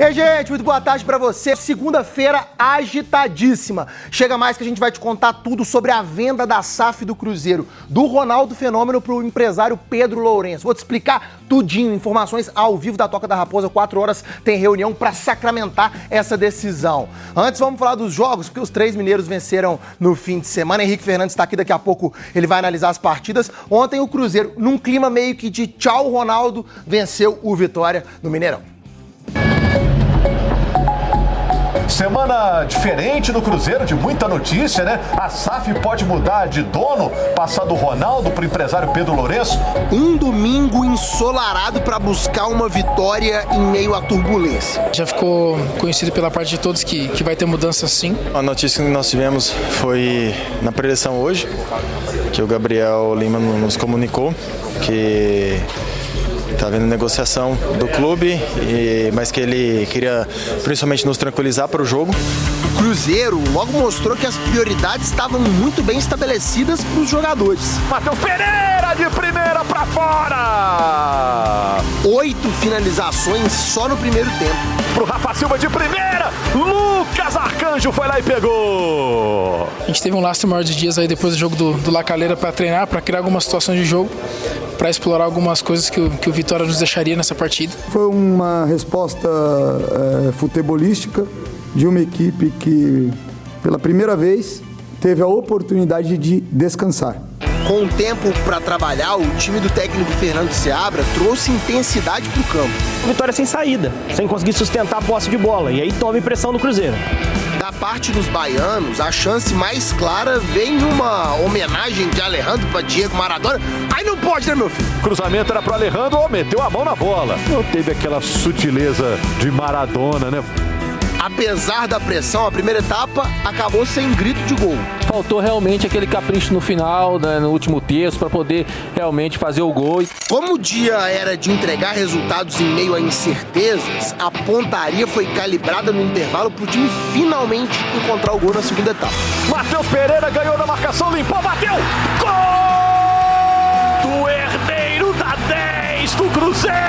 E aí, gente, muito boa tarde pra você. Segunda-feira agitadíssima. Chega mais que a gente vai te contar tudo sobre a venda da SAF do Cruzeiro, do Ronaldo Fenômeno pro empresário Pedro Lourenço. Vou te explicar tudinho, informações ao vivo da Toca da Raposa, 4 horas tem reunião pra sacramentar essa decisão. Antes, vamos falar dos jogos, porque os 3 mineiros venceram no fim de semana. Henrique Fernandes tá aqui, daqui a pouco ele vai analisar as partidas. Ontem o Cruzeiro, num clima meio que de tchau Ronaldo, venceu o Vitória no Mineirão. Semana diferente no Cruzeiro, de muita notícia, né? A SAF pode mudar de dono, passar do Ronaldo para o empresário Pedro Lourenço. Um domingo ensolarado para buscar uma vitória em meio à turbulência. Já ficou conhecido pela parte de todos que vai ter mudança sim. A notícia que nós tivemos foi na preleção hoje, que o Gabriel Lima nos comunicou que está havendo negociação do clube, mas que ele queria principalmente nos tranquilizar para o jogo. O Cruzeiro logo mostrou que as prioridades estavam muito bem estabelecidas para os jogadores. Matheus Pereira de primeira para fora! 8 finalizações só no primeiro tempo. Pro Rafa Silva de primeira, Lucas Arcanjo foi lá e pegou! A gente teve um lastro maior de dias aí depois do jogo do La Calera para treinar, para criar algumas situações de jogo, para explorar algumas coisas que o Vitória nos deixaria nessa partida. Foi uma resposta futebolística de uma equipe que, pela primeira vez, teve a oportunidade de descansar. Com tempo para trabalhar, o time do técnico Fernando Seabra trouxe intensidade para o campo. Vitória sem saída, sem conseguir sustentar a posse de bola, e aí tome pressão do Cruzeiro. Da parte dos baianos, a chance mais clara vem numa homenagem de Alejandro para Diego Maradona. Aí não pode, né, meu filho? Cruzamento era pro Alejandro, meteu a mão na bola. Não teve aquela sutileza de Maradona, né? Apesar da pressão, a primeira etapa acabou sem grito de gol. Faltou realmente aquele capricho no final, né, no último terço, para poder realmente fazer o gol. Como o dia era de entregar resultados em meio a incertezas, a pontaria foi calibrada no intervalo para o time finalmente encontrar o gol na segunda etapa. Matheus Pereira ganhou na marcação, limpou, bateu! Gol! Do herdeiro da 10 do Cruzeiro!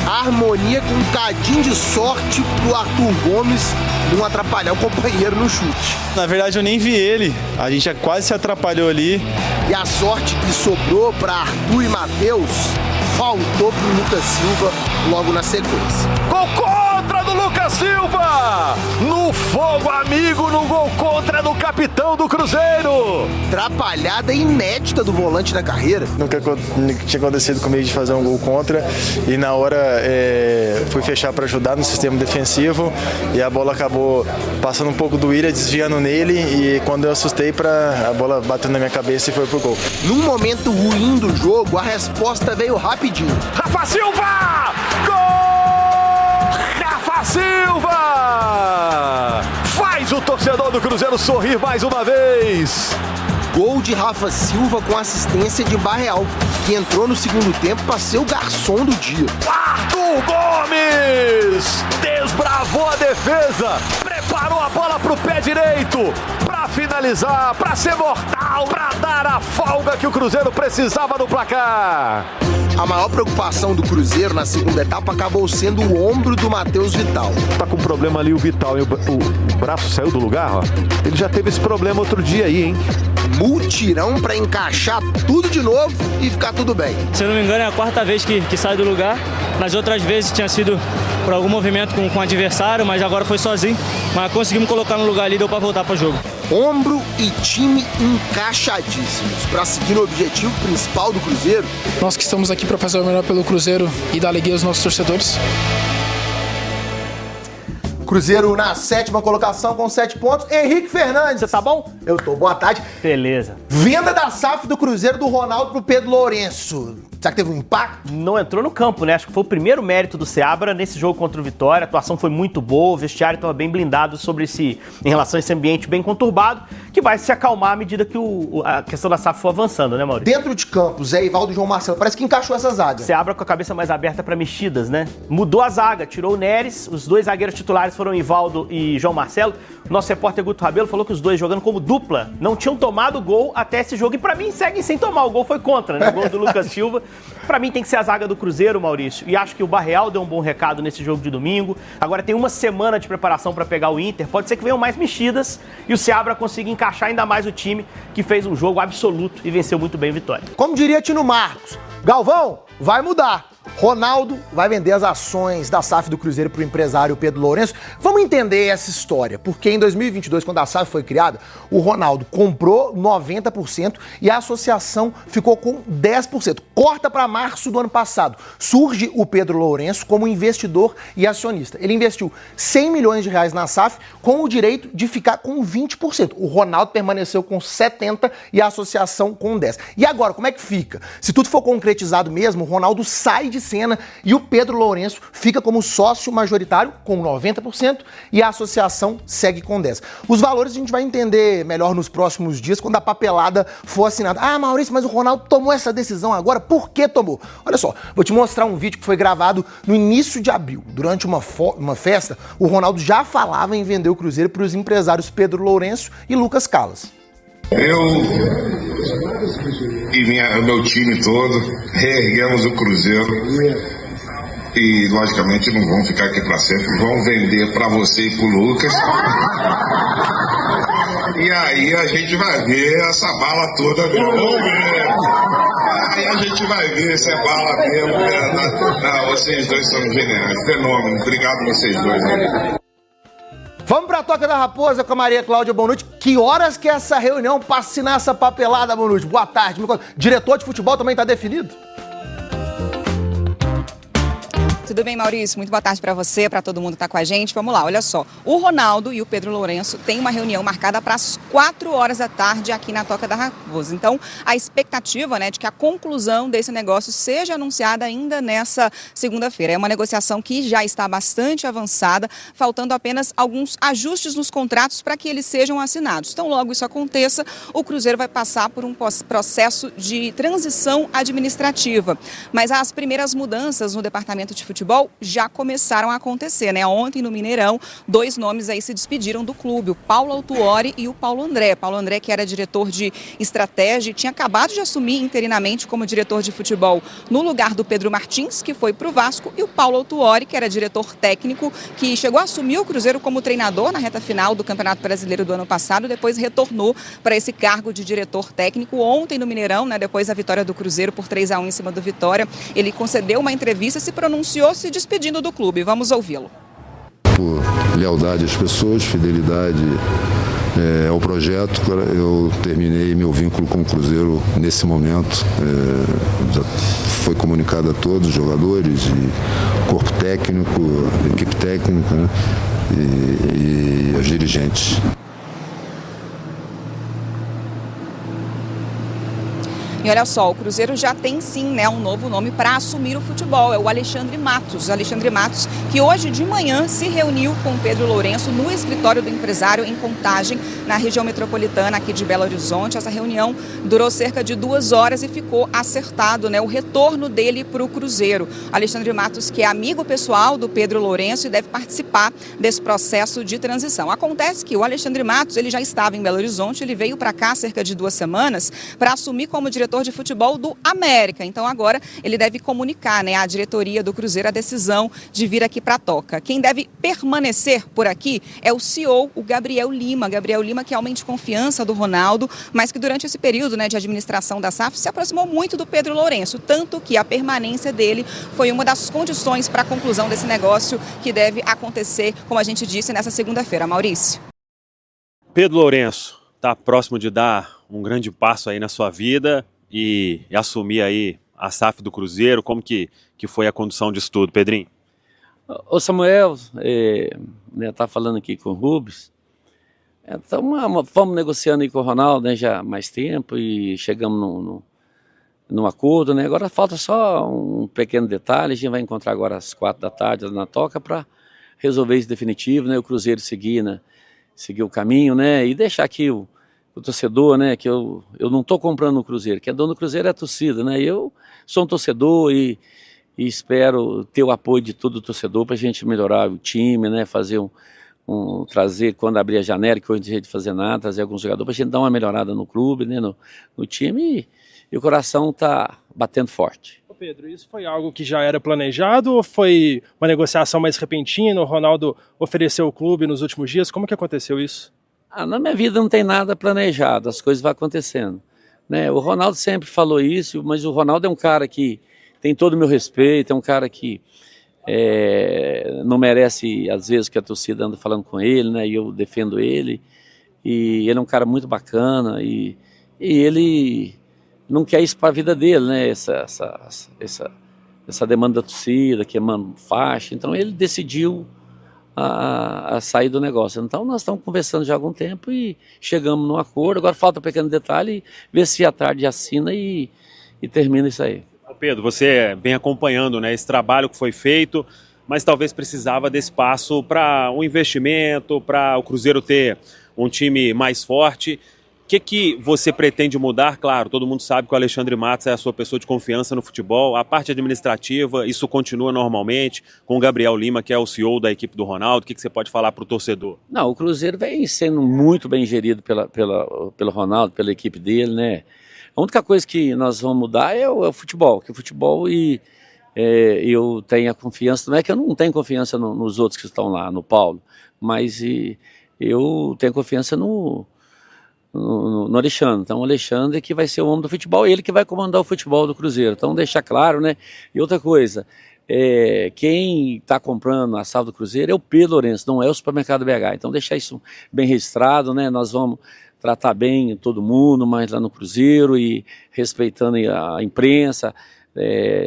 Harmonia com um cadinho de sorte pro Arthur Gomes não atrapalhar o companheiro no chute. Na verdade eu nem vi ele, a gente quase se atrapalhou ali. E a sorte que sobrou para Arthur e Matheus faltou pro Lucas Silva logo na sequência. Gol contra do Lucas Silva! No fogo amigo, no gol contra do capitão do Cruzeiro! Atrapalhada inédita do volante na carreira. Nunca tinha acontecido comigo de fazer um gol contra, e na hora fui fechar para ajudar no sistema defensivo, e a bola acabou passando um pouco do Willian, desviando nele, e quando eu assustei, a bola bateu na minha cabeça e foi pro gol. Num momento ruim do jogo, a resposta veio rapidinho. Rafa Silva! Gol! Rafa Silva! Faz o torcedor do Cruzeiro sorrir mais uma vez! Gol de Rafa Silva com assistência de Barreal, que entrou no segundo tempo para ser o garçom do dia. Arthur Gomes desbravou a defesa, preparou a bola pro pé direito, para finalizar, para ser mortal, para dar a folga que o Cruzeiro precisava no placar. A maior preocupação do Cruzeiro na segunda etapa acabou sendo o ombro do Matheus Vital. Tá com problema ali o Vital, e o braço saiu do lugar, ó. Ele já teve esse problema outro dia aí, hein? Multirão para encaixar tudo de novo e ficar tudo bem. Se eu não me engano, é a 4ª vez que sai do lugar. Nas outras vezes tinha sido por algum movimento com o adversário, mas agora foi sozinho. Mas conseguimos colocar no lugar ali e deu para voltar para o jogo. Ombro e time encaixadíssimos para seguir o objetivo principal do Cruzeiro. Nós que estamos aqui para fazer o melhor pelo Cruzeiro e dar alegria aos nossos torcedores. Cruzeiro na 7ª colocação com 7 pontos. Henrique Fernandes. Você tá bom? Eu tô. Boa tarde. Beleza. Venda da SAF do Cruzeiro do Ronaldo pro Pedro Lourenço. Será que teve um impacto? Não entrou no campo, né? Acho que foi o primeiro mérito do Seabra nesse jogo contra o Vitória. A atuação foi muito boa, o vestiário estava bem blindado em relação a esse ambiente bem conturbado, que vai se acalmar à medida que a questão da SAF for avançando, né, Maurício? Dentro de campo, Zé Ivaldo e João Marcelo, parece que encaixou essa zaga. Seabra com a cabeça mais aberta para mexidas, né? Mudou a zaga, tirou o Neres, os 2 zagueiros titulares foram Ivaldo e João Marcelo. Nosso repórter Guto Rabelo falou que os dois jogando como dupla não tinham tomado gol até esse jogo. E pra mim seguem sem tomar. O gol foi contra, né? O gol do Lucas Silva. Pra mim tem que ser a zaga do Cruzeiro, Maurício. E acho que o Barreal deu um bom recado nesse jogo de domingo. Agora tem uma semana de preparação pra pegar o Inter. Pode ser que venham mais mexidas e o Seabra consiga encaixar ainda mais o time que fez um jogo absoluto e venceu muito bem a Vitória. Como diria Tino Marcos, Galvão, vai mudar. Ronaldo vai vender as ações da SAF do Cruzeiro para o empresário Pedro Lourenço. Vamos entender essa história, porque em 2022, quando a SAF foi criada, o Ronaldo comprou 90% e a associação ficou com 10%. Corta para março do ano passado. Surge o Pedro Lourenço como investidor e acionista. Ele investiu 100 milhões de reais na SAF com o direito de ficar com 20%. O Ronaldo permaneceu com 70% e a associação com 10%. E agora, como é que fica? Se tudo for concretizado mesmo, o Ronaldo sai de cena e o Pedro Lourenço fica como sócio majoritário com 90% e a associação segue com 10%. Os valores a gente vai entender melhor nos próximos dias quando a papelada for assinada. Ah, Maurício, mas o Ronaldo tomou essa decisão agora? Por que tomou? Olha só, vou te mostrar um vídeo que foi gravado no início de abril. Durante uma festa, o Ronaldo já falava em vender o Cruzeiro para os empresários Pedro Lourenço e Lucas Callas. Eu e meu time todo reerguemos o Cruzeiro e, logicamente, não vão ficar aqui para sempre. Vão vender para você e para o Lucas. E aí a gente vai ver essa bala toda mesmo. Vamos ver. Aí a gente vai ver se é bala mesmo. Vocês dois são geniais. Fenômeno. Obrigado vocês dois. Vamos pra Toca da Raposa com a Maria Cláudia Bonucci. Que horas que é essa reunião pra assinar essa papelada, Bonucci? Boa tarde. Diretor de futebol também tá definido? Tudo bem, Maurício? Muito boa tarde para você, para todo mundo que está com a gente. Vamos lá, olha só. O Ronaldo e o Pedro Lourenço têm uma reunião marcada para as 4 horas da tarde aqui na Toca da Raposa. Então, a expectativa, né, de que a conclusão desse negócio seja anunciada ainda nessa segunda-feira. É uma negociação que já está bastante avançada, faltando apenas alguns ajustes nos contratos para que eles sejam assinados. Então, logo isso aconteça, o Cruzeiro vai passar por um processo de transição administrativa. Mas as primeiras mudanças no departamento de futebol já começaram a acontecer, né? Ontem no Mineirão, 2 nomes aí se despediram do clube, o Paulo Autuori e o Paulo André. Paulo André, que era diretor de estratégia e tinha acabado de assumir interinamente como diretor de futebol no lugar do Pedro Martins, que foi para o Vasco, e o Paulo Autuori, que era diretor técnico, que chegou a assumir o Cruzeiro como treinador na reta final do Campeonato Brasileiro do ano passado, depois retornou para esse cargo de diretor técnico ontem no Mineirão, né? Depois da vitória do Cruzeiro por 3-1 em cima do Vitória. Ele concedeu uma entrevista e se pronunciou se despedindo do clube. Vamos ouvi-lo. Por lealdade às pessoas, fidelidade ao projeto, eu terminei meu vínculo com o Cruzeiro nesse momento. Já foi comunicado a todos os jogadores, e corpo técnico, equipe técnica, né, e aos dirigentes. E olha só, o Cruzeiro já tem sim, né, um novo nome para assumir o futebol, é o Alexandre Matos. O Alexandre Matos, que hoje de manhã se reuniu com o Pedro Lourenço no escritório do empresário em Contagem, na região metropolitana aqui de Belo Horizonte. Essa reunião durou cerca de 2 horas e ficou acertado, né, o retorno dele para o Cruzeiro. Alexandre Matos, que é amigo pessoal do Pedro Lourenço e deve participar desse processo de transição. Acontece que o Alexandre Matos, ele já estava em Belo Horizonte, ele veio para cá há cerca de 2 semanas para assumir como diretor de futebol do América. Então agora ele deve comunicar, né, à diretoria do Cruzeiro a decisão de vir aqui para a Toca. Quem deve permanecer por aqui é o CEO, o Gabriel Lima. Gabriel Lima, que é homem de confiança do Ronaldo, mas que durante esse período, né, de administração da SAF se aproximou muito do Pedro Lourenço, tanto que a permanência dele foi uma das condições para a conclusão desse negócio que deve acontecer, como a gente disse, nessa segunda-feira. Maurício. Pedro Lourenço está próximo de dar um grande passo aí na sua vida e assumir aí a SAF do Cruzeiro. Como que foi a condução disso tudo, Pedrinho? O Samuel tá falando aqui com o Rubens. Fomos negociando aí com o Ronaldo, né, já há mais tempo, e chegamos num acordo, né? Agora falta só um pequeno detalhe. A gente vai encontrar agora às 4 da tarde na Toca para resolver isso definitivo, né? O Cruzeiro seguir o caminho, né? E deixar aqui o torcedor, né, que eu não estou comprando o Cruzeiro, que é dono do Cruzeiro é a torcida, né? Eu sou um torcedor e espero ter o apoio de todo o torcedor para a gente melhorar o time, né, fazer trazer, quando abrir a janela, que hoje não tem jeito de fazer nada, trazer alguns jogadores para a gente dar uma melhorada no clube, né, no time, e o coração está batendo forte. Ô Pedro, isso foi algo que já era planejado ou foi uma negociação mais repentina? O Ronaldo ofereceu o clube nos últimos dias? Como que aconteceu isso? Na minha vida não tem nada planejado, as coisas vão acontecendo, né? O Ronaldo sempre falou isso, mas o Ronaldo é um cara que tem todo o meu respeito, é um cara que não merece, às vezes, que a torcida anda falando com ele, né? E eu defendo ele. E ele é um cara muito bacana e ele não quer isso para a vida dele, né? Essa demanda da torcida, que é faixa. Então ele decidiu a sair do negócio. Então nós estamos conversando já há algum tempo e chegamos num acordo. Agora falta um pequeno detalhe, ver se à tarde assina e termina isso aí. Pedro, você vem acompanhando, né, esse trabalho que foi feito, mas talvez precisava desse passo para um investimento, para o Cruzeiro ter um time mais forte. O que você pretende mudar? Claro, todo mundo sabe que o Alexandre Matos é a sua pessoa de confiança no futebol. A parte administrativa, isso continua normalmente, com o Gabriel Lima, que é o CEO da equipe do Ronaldo. O que você pode falar para o torcedor? Não, o Cruzeiro vem sendo muito bem gerido pelo Ronaldo, pela equipe dele, né? A única coisa que nós vamos mudar é o futebol, que o futebol eu tenho a confiança, não é que eu não tenho confiança nos outros que estão lá, no Paulo, mas eu tenho confiança no Alexandre. Então o Alexandre que vai ser o homem do futebol, ele que vai comandar o futebol do Cruzeiro, então deixar claro, né? E outra coisa, quem está comprando a SAF do Cruzeiro é o Pedro Lourenço, não é o Supermercado BH, então deixar isso bem registrado, né? Nós vamos tratar bem todo mundo, mas lá no Cruzeiro e respeitando a imprensa.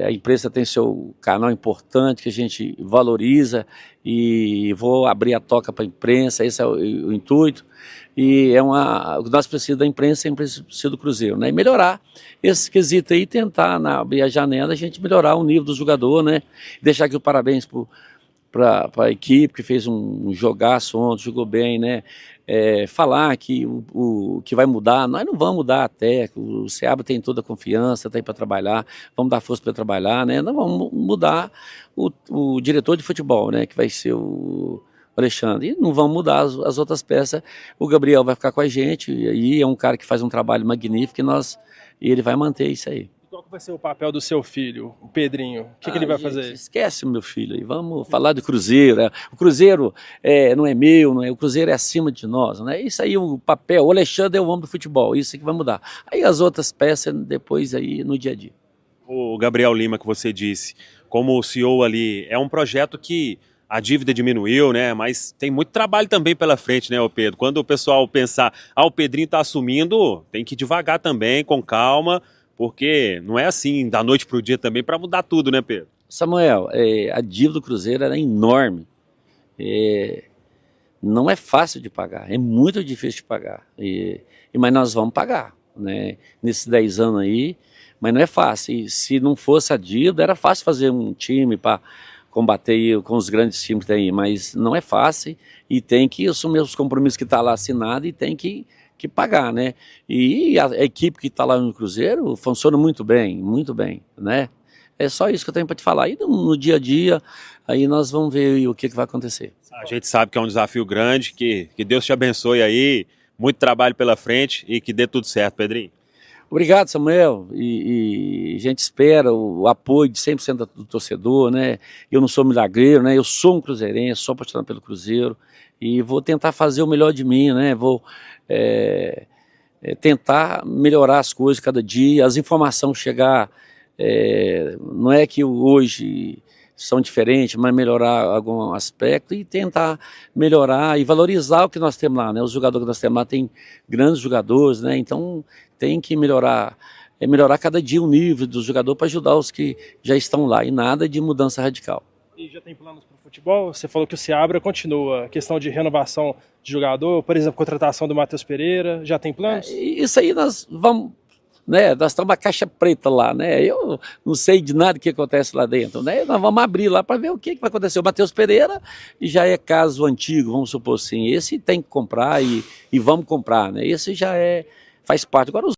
A imprensa tem seu canal importante que a gente valoriza e vou abrir a toca para a imprensa, esse é o intuito. E nós precisamos da imprensa e a imprensa precisa do Cruzeiro, né? E melhorar esse quesito aí, tentar abrir a janela, a gente melhorar o nível do jogador, né? Deixar aqui o parabéns para a equipe que fez um jogaço ontem, jogou bem, né? Falar que o que vai mudar, nós não vamos mudar até, o Seabra tem toda a confiança, está aí para trabalhar, vamos dar força para trabalhar, né? Nós vamos mudar o diretor de futebol, né? Que vai ser o Alexandre, e não vamos mudar as outras peças, o Gabriel vai ficar com a gente, e aí é um cara que faz um trabalho magnífico e ele vai manter isso aí. Qual que vai ser o papel do seu filho, o Pedrinho? O que ele vai fazer? Esquece o meu filho aí, vamos falar do Cruzeiro. O Cruzeiro não é meu, o Cruzeiro é acima de nós, né? Isso aí, o papel, o Alexandre é o homem do futebol, isso que vai mudar. Aí as outras peças depois aí no dia a dia. O Gabriel Lima que você disse, como o CEO ali, é um projeto que a dívida diminuiu, né? Mas tem muito trabalho também pela frente, né, Pedro? Quando o pessoal pensar, o Pedrinho está assumindo, tem que ir devagar também, com calma, porque não é assim, da noite para o dia também, para mudar tudo, né, Pedro? Samuel, a dívida do Cruzeiro era enorme. Não é fácil de pagar, é muito difícil de pagar. Mas nós vamos pagar, né? Nesses 10 anos aí, mas não é fácil. E se não fosse a dívida, era fácil fazer um time para combater com os grandes times que tem aí, mas não é fácil e tem que assumir os compromissos que está lá assinado e tem que pagar, né? E a equipe que está lá no Cruzeiro funciona muito bem, né? É só isso que eu tenho para te falar. E no dia a dia, aí nós vamos ver o que vai acontecer. A gente sabe que é um desafio grande, que Deus te abençoe aí, muito trabalho pela frente e que dê tudo certo, Pedrinho. Obrigado, Samuel, e a gente espera o apoio de 100% do torcedor, né? Eu não sou milagreiro, né? Eu sou um cruzeirense, sou apaixonado pelo Cruzeiro e vou tentar fazer o melhor de mim, né? Vou tentar melhorar as coisas cada dia, as informações chegar, não é que hoje são diferentes, mas melhorar algum aspecto e tentar melhorar e valorizar o que nós temos lá, né? Os jogadores que nós temos lá tem grandes jogadores, né? Então tem que melhorar cada dia o nível do jogador para ajudar os que já estão lá e nada de mudança radical. E já tem planos para o futebol? Você falou que o Seabra continua, a questão de renovação de jogador, por exemplo, contratação do Matheus Pereira, já tem planos? Isso aí nós vamos, né? Nós estamos uma caixa preta lá, né? Eu não sei de nada que acontece lá dentro, né? Nós vamos abrir lá para ver o que vai acontecer. O Matheus Pereira já é caso antigo, vamos supor assim, esse tem que comprar e vamos comprar, né? Esse já faz parte. Agora os